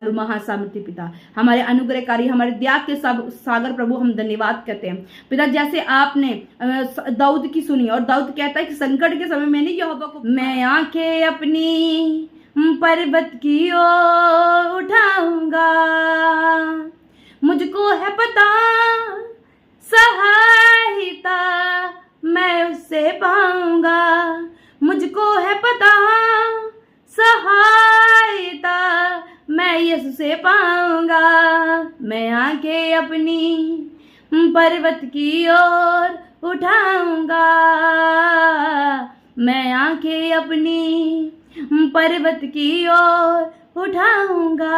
महासामर्थ्य पिता, हमारे अनुग्रहकारी, हमारे त्याग के सब सागर प्रभु, हम धन्यवाद करते हैं पिता। जैसे आपने दाऊद की सुनी, और दाऊद कहता है कि संकट के समय मैंने यहोवा को, मैं आंखें अपनी पर्वत की ओर उठाऊंगा, मुझको है पता सहायता मैं उससे पाऊंगा, मुझको है पता सहायता मैं यीशु से पाऊंगा, मैं आंखें अपनी पर्वत की ओर उठाऊंगा, मैं आंखें अपनी पर्वत की ओर उठाऊंगा।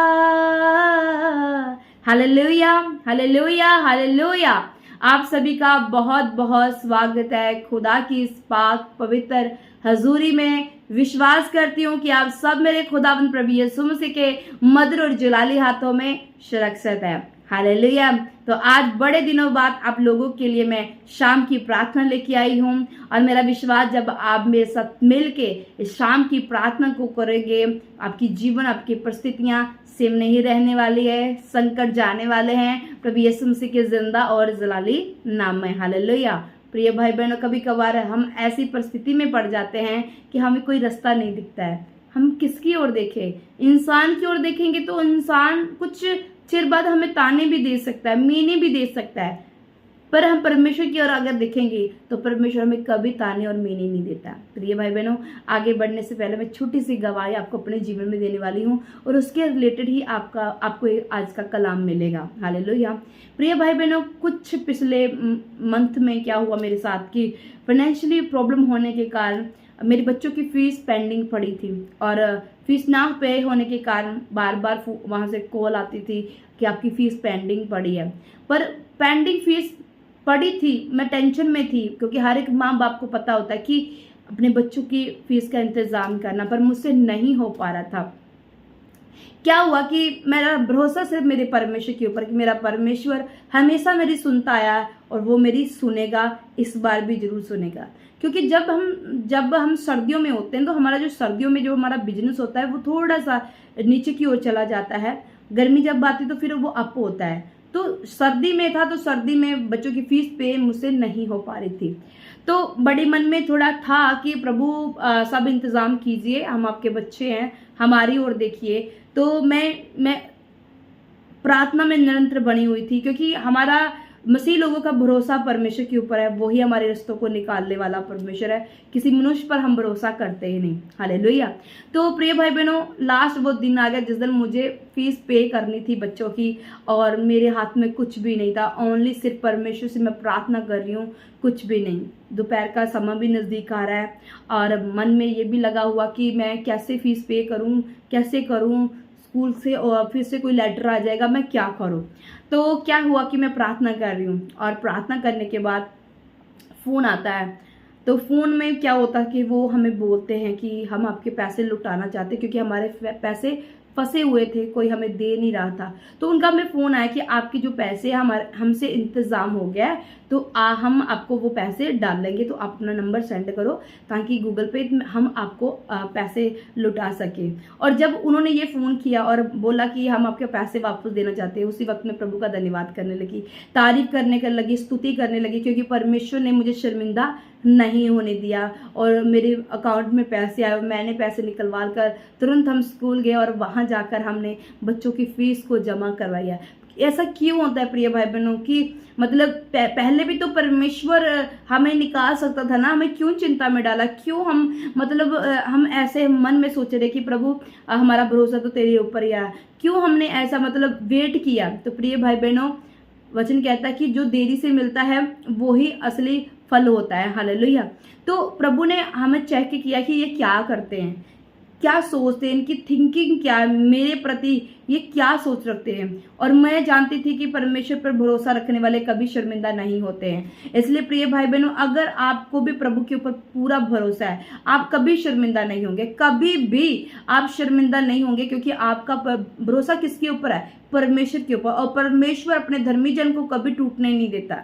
Hallelujah, hallelujah, hallelujah. आप सभी का बहुत बहुत स्वागत है खुदा की इस पाक पवित्र हजूरी में। विश्वास करती हूँ कि आप सब मेरे खुदावंद प्रभु यीशु मसीह के मधुर और जलाली हाथों में सुरक्षित है। हालेलुया। तो आज बड़े दिनों बाद आप लोगों के लिए मैं शाम की प्रार्थना लेके आई हूँ, और मेरा विश्वास जब आप मेरे साथ मिल के इस शाम की प्रार्थना को करेंगे, आपकी जीवन, आपकी परिस्थितियाँ सेम नहीं रहने वाली है, संकट जाने वाले हैं प्रभु यीशु मसीह के जिंदा और जलाली नाम में। हालेलुया। प्रिय भाई बहनों, कभी कभार हम ऐसी परिस्थिति में पड़ जाते हैं कि हमें कोई रास्ता नहीं दिखता है। हम किसकी ओर देखें? इंसान की ओर देखेंगे तो इंसान कुछ चिर बाद हमें ताने भी दे सकता है, मीने भी दे सकता है, पर हम परमेश्वर की ओर अगर देखेंगे तो परमेश्वर हमें कभी ताने और मीने नहीं देता। प्रिय भाई बहनों, आगे बढ़ने से पहले मैं छोटी सी गवाही आपको अपने जीवन में देने वाली हूँ, और उसके रिलेटेड ही आपको आज का कलाम मिलेगा। हालेलुया। प्रिय भाई बहनों, कुछ पिछले मंथ में क्या हुआ मेरे साथ कि फाइनेंशियली प्रॉब्लम होने के कारण मेरे बच्चों की फीस पेंडिंग पड़ी थी, और फीस ना पे होने के कारण बार बार वहाँ से कॉल आती थी कि आपकी फ़ीस पेंडिंग पड़ी है। पर पेंडिंग फीस पड़ी थी, मैं टेंशन में थी, क्योंकि हर एक माँ बाप को पता होता है कि अपने बच्चों की फीस का इंतज़ाम करना, पर मुझसे नहीं हो पा रहा था। क्या हुआ कि मेरा भरोसा सिर्फ मेरे परमेश्वर के ऊपर, कि मेरा परमेश्वर हमेशा मेरी सुनता आया और वो मेरी सुनेगा, इस बार भी जरूर सुनेगा। क्योंकि जब हम सर्दियों में होते हैं तो हमारा जो सर्दियों में जो हमारा बिजनेस होता है वो थोड़ा सा नीचे की ओर चला जाता है। गर्मी जब आती तो फिर वो अप होता है। तो सर्दी में था, तो सर्दी में बच्चों की फीस पे मुझसे नहीं हो पा रही थी। तो बड़े मन में थोड़ा था कि प्रभु सब इंतज़ाम कीजिए, हम आपके बच्चे हैं, हमारी ओर देखिए। तो मैं प्रार्थना में निरंतर बनी हुई थी, क्योंकि हमारा मसीह लोगों का भरोसा परमेश्वर के ऊपर है, वही हमारे रिश्तों को निकालने वाला परमेश्वर है। किसी मनुष्य पर हम भरोसा करते ही नहीं। हालेलुया। तो प्रिय भाई बहनों, लास्ट वो दिन आ गया जिस दिन मुझे फीस पे करनी थी बच्चों की, और मेरे हाथ में कुछ भी नहीं था। ओनली सिर्फ परमेश्वर से मैं प्रार्थना कर रही हूँ, कुछ भी नहीं। दोपहर का समय भी नज़दीक आ रहा है, और मन में ये भी लगा हुआ कि मैं कैसे फीस पे करूँ, कैसे करूँ, स्कूल से और फिर से कोई लेटर आ जाएगा, मैं क्या करूँ। तो क्या हुआ कि मैं प्रार्थना कर रही हूँ, और प्रार्थना करने के बाद फ़ोन आता है। तो फ़ोन में क्या होता है कि वो हमें बोलते हैं कि हम आपके पैसे लुटाना चाहते हैं, क्योंकि हमारे पैसे फंसे हुए थे, कोई हमें दे नहीं रहा था। तो उनका हमें फ़ोन आया कि आपके जो पैसे हमसे इंतज़ाम हो गया है, तो हम आपको वो पैसे डाल लेंगे, तो आप अपना नंबर सेंड करो ताकि गूगल पे हम आपको पैसे लुटा सकें। और जब उन्होंने ये फ़ोन किया और बोला कि हम आपके पैसे वापस देना चाहते हैं, उसी वक्त में प्रभु का धन्यवाद करने लगी, तारीफ़ करने लगी, स्तुति करने लगी, क्योंकि परमेश्वर ने मुझे शर्मिंदा नहीं होने दिया, और मेरे अकाउंट में पैसे आए, मैंने पैसे निकलवा कर तुरंत हम स्कूल गए, और वहाँ जाकर हमने बच्चों की फ़ीस को जमा करवाया। ऐसा क्यों होता है प्रिय भाई बहनों कि मतलब पहले भी तो परमेश्वर हमें निकाल सकता था ना, हमें क्यों चिंता में डाला? क्यों हम ऐसे मन में सोच रहे कि प्रभु हमारा भरोसा तो तेरे ऊपर ही है, क्यों हमने ऐसा वेट किया? तो प्रिय भाई बहनों, वचन कहता है कि जो देरी से मिलता है वो ही असली फल होता है। हालेलुया। तो प्रभु ने हमें चेक किया कि ये क्या करते हैं, क्या सोचते हैं, इनकी थिंकिंग क्या है मेरे प्रति, ये क्या सोच रखते हैं। और मैं जानती थी कि परमेश्वर पर भरोसा रखने वाले कभी शर्मिंदा नहीं होते हैं। इसलिए प्रिय भाई बहनों, अगर आपको भी प्रभु के ऊपर पूरा भरोसा है, आप कभी शर्मिंदा नहीं होंगे, कभी भी आप शर्मिंदा नहीं होंगे, क्योंकि आपका भरोसा किसके ऊपर है? परमेश्वर के ऊपर। और परमेश्वर अपने धर्मी जन को कभी टूटने नहीं देता।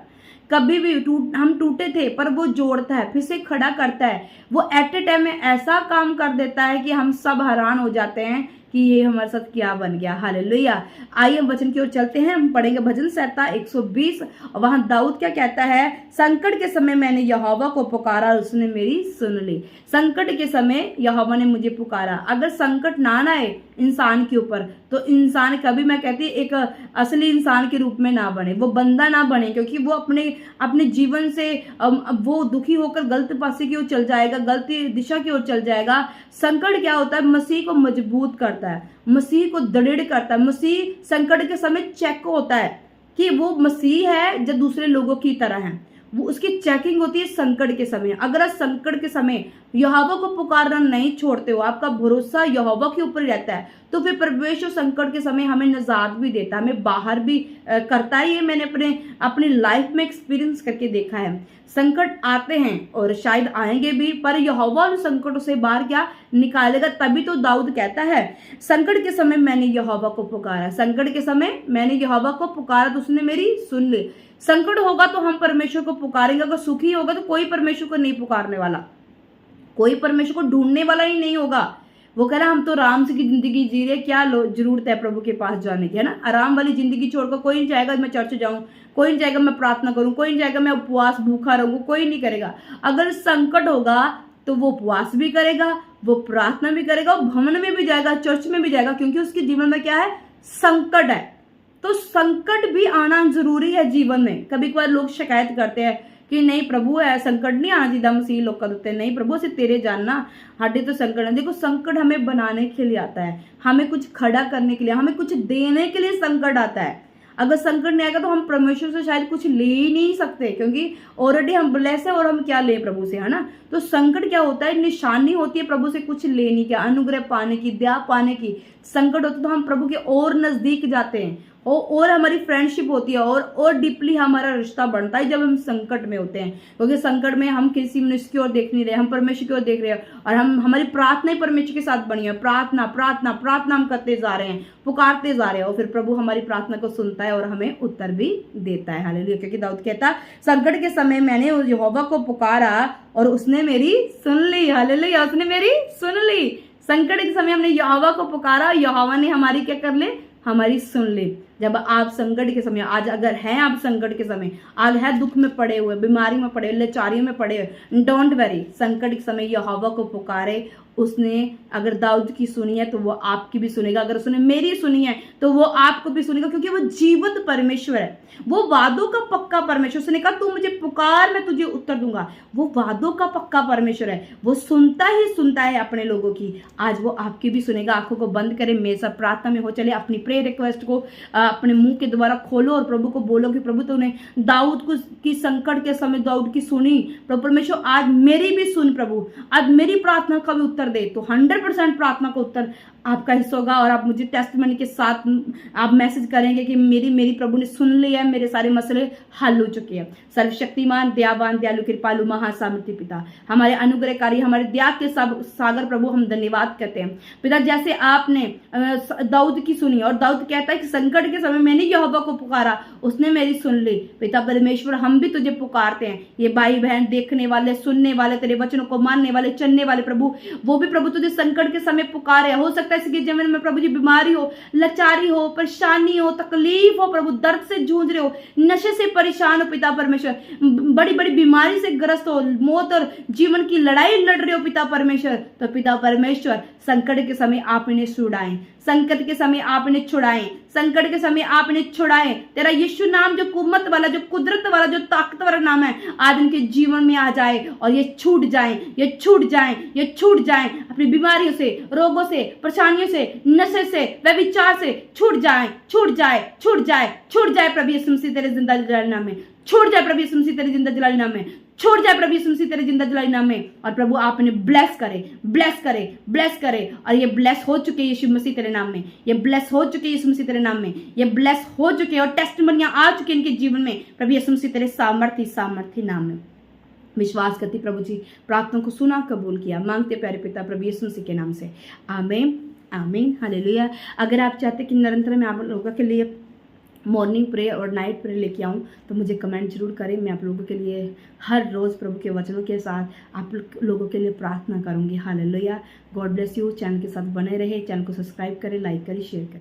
कभी भी हम टूटे थे, पर वो जोड़ता है, फिर से खड़ा करता है। वो एट ए टाइम में ऐसा काम कर देता है कि हम सब हैरान हो जाते हैं कि ये हमारे साथ क्या बन गया। हालेलुया। आइए हम वचन की ओर चलते हैं। हम पढ़ेंगे भजन संहिता 120 और वहां दाऊद क्या कहता है, संकट के समय मैंने यहोवा को पुकारा और उसने मेरी सुन ली। संकट के समय यहोवा ने मुझे पुकारा। अगर संकट ना आए इंसान के ऊपर तो इंसान कभी, मैं कहती एक असली इंसान के रूप में ना बने, वो बंदा ना बने, क्योंकि वो अपने जीवन से वो दुखी होकर गलत पासे की ओर चल जाएगा, गलती दिशा की ओर चल जाएगा। संकट क्या होता है, मसीह को मजबूत करता है, मसीह को दृढ़ करता है। मसीह संकट के समय चेक होता है कि वो मसीह है जो दूसरे लोगों की तरह है, वो उसकी चेकिंग होती है संकट के समय। अगर आप संकट के समय यहोवा को पुकारना नहीं छोड़ते हो, आपका भरोसा यहोवा के ऊपर रहता है, तो फिर परमेश्वर संकट के समय हमें निजात भी देता है, हमें बाहर भी करता है। ये मैंने अपनी लाइफ में एक्सपीरियंस करके देखा है। संकट आते हैं और शायद आएंगे भी, पर यहोवा उन संकटों से बाहर क्या निकालेगा। तभी तो दाऊद कहता है, संकट के समय मैंने यहोवा को पुकारा, संकट के समय मैंने यहोवा को पुकारा तो उसने मेरी सुन ली। संकट होगा तो हम परमेश्वर को पुकारेंगे, अगर सुखी होगा तो कोई परमेश्वर को नहीं पुकारने वाला, कोई परमेश्वर को ढूंढने वाला ही नहीं होगा। वो कह रहा हम तो आराम से की जिंदगी जी रहे, क्या जरूरत है प्रभु के पास जाने की, है ना। आराम वाली जिंदगी छोड़कर कोई नहीं चाहेगा मैं चर्च जाऊं, कोई नहीं चाहेगा मैं प्रार्थना करूं, कोई नहीं चाहेगा मैं उपवास भूखा रहूं, कोई नहीं करेगा। अगर संकट होगा तो वो उपवास भी करेगा, वो प्रार्थना भी करेगा, वो भवन में भी जाएगा, चर्च में भी जाएगा, क्योंकि उसके जीवन में क्या है, संकट है। तो संकट भी आना जरूरी है जीवन में। कभी कभार लोग शिकायत करते हैं कि नहीं प्रभु है संकट नहीं आना चाहिए, मसीह लोग कहते हैं नहीं प्रभु से तेरे जानना हाडे तो संकट है। देखो संकट हमें बनाने के लिए आता है, हमें कुछ खड़ा करने के लिए, हमें कुछ देने के लिए संकट आता है। अगर संकट नहीं आएगा तो हम परमेश्वर से शायद कुछ ले ही नहीं सकते, क्योंकि ऑलरेडी हम ब्लेस है और हम क्या ले प्रभु से, है ना। तो संकट क्या होता है, निशानी होती है प्रभु से कुछ लेने की, अनुग्रह पाने की, दया पाने की। संकट होता है तो हम प्रभु के और नजदीक जाते हैं और हमारी फ्रेंडशिप होती है और डीपली हमारा रिश्ता बढ़ता है जब हम संकट में होते हैं। क्योंकि संकट में हम किसी मनुष्य की ओर देख नहीं रहे, हम परमेश्वर की ओर देख रहे हैं और हमारी प्रार्थना ही परमेश्वर के साथ बनी है। प्रार्थना प्रार्थना प्रार्थना हम करते जा रहे हैं, पुकारते जा रहे हैं, और फिर प्रभु हमारी प्रार्थना को सुनता है और हमें उत्तर भी देता है। हालेलुया। क्योंकि दाऊद कहता संकट के समय मैंने यहोवा को पुकारा और उसने मेरी सुन ली। हालेलुया। उसने मेरी सुन ली। संकट के समय हमने यहोवा को पुकारा, यहोवा ने हमारी क्या कर ले, हमारी सुन ली। जब आप संकट के समय, आज अगर हैं आप संकट के समय, आज है दुख में पड़े हुए, बीमारी में पड़े, लाचारियों में पड़े हुए, डोंट वरी, संकट के समय यहोवा को पुकारे। उसने अगर दाऊद की सुनी है तो वो आपकी भी सुनेगा, अगर उसने मेरी सुनी है तो वो आपको भी सुनेगा, क्योंकि वो जीवित परमेश्वर है, वो वादों का पक्का परमेश्वर। उसने कहा तू मुझे पुकार मैं तुझे उत्तर दूंगा। वो वादों का पक्का परमेश्वर है, वो सुनता ही सुनता है अपने लोगों की। आज वो आपकी भी सुनेगा। आंखों को बंद करें, मेरे साथ प्रार्थना में हो चले, अपनी प्रेयर रिक्वेस्ट को अपने मुंह के द्वारा खोलो और प्रभु को बोलो कि प्रभु तूने दाऊद को की संकट के समय दाऊद की सुनी, प्रभु परमेश्वर आज मेरी भी सुन प्रभु, आज मेरी प्रार्थना का भी उत्तर दे। तो 100% प्रार्थना का उत्तर आपका हिस्सा होगा और आप मुझे टेस्टिमनी के साथ आप मैसेज करेंगे कि मेरी प्रभु ने सुन लिया है, मेरे सारे मसले हल हो चुके हैं। सर्वशक्तिमान, दयावान, दयालु, कृपालु, महासामर्थ्य पिता, हमारे अनुग्रहकारी, हमारे दया के सागर प्रभु, हम धन्यवाद करते हैं पिता। जैसे आपने दाऊद की सुनी और दाऊद कहता है कि संकट के समय मैंने यहोवा को पुकारा, उसने मेरी सुन ली। पिता परमेश्वर, हम भी तुझे पुकारते हैं। ये भाई बहन देखने वाले, सुनने वाले, तेरे वचनों को मानने वाले, चलने वाले प्रभु, वो भी प्रभु तुझे संकट के समय पुकारे। हो सकता है इसके जीवन में प्रभु जी बीमारी हो, लाचारी हो, परेशानी हो, तकलीफ हो, प्रभु दर्द से जूझ रहे हो, नशे से परेशान हो पिता परमेश्वर, बड़ी बड़ी बीमारी से ग्रस्त हो, मौत और जीवन की लड़ाई लड़ रहे हो पिता परमेश्वर, तो पिता परमेश्वर संकट के समय आप इन्हें छुड़ाएं, संकट के समय आप इन्हें छुड़ाएं, संकट के समय आप इन्हें छुड़ाएं। तेरा यीशु नाम जो कुव्वत वाला, जो कुदरत वाला, जो ताकतवर नाम है, आज इनके जीवन में आ जाए और ये छूट जाए, ये छूट जाए, ये छूट जाए। अपनी बीमारियों से, रोगों से, परेशानियों से, नशे से, व्यभिचार से छूट जाए, छूट जाए, छूट जाए, छूट जाए प्रभु यीशु मसीह तेरे जिंदा जलाली नाम में, छूट जाए प्रभु यीशु मसीह तेरे जिंदा जलाली नाम में, छोड़ जाए प्रभु यीशु मसीह तेरे जिंदा जलाली नाम में। और प्रभु आप इन्हें ब्लेस करे, ब्लेस करे, ब्लेस करे। और ये ब्लेस हो चुके यीशु मसीह तेरे नाम में, ये ब्लेस हो चुके यीशु मसीह तेरे नाम में, ये ब्लेस हो चुके और टेस्टिमनियां आ चुके इनके जीवन में प्रभु यीशु मसीह तेरे सामर्थी नाम में। विश्वास करती प्रभु जी प्रार्थना को सुना, कबूल किया, मांगते प्यारे पिता प्रभु यीशु मसीह के नाम से, आमीन, आमीन, हालेलुया। अगर आप चाहते कि निरंतर मैं आप लोगों के लिए मॉर्निंग प्रे और नाइट प्रे लेके आऊँ, तो मुझे कमेंट जरूर करें। मैं आप लोगों के लिए हर रोज़ प्रभु के वचनों के साथ आप लोगों के लिए प्रार्थना करूँगी। Hallelujah. God bless you. Channel के साथ बने रहे, चैनल को सब्सक्राइब करें, लाइक करें, शेयर करें।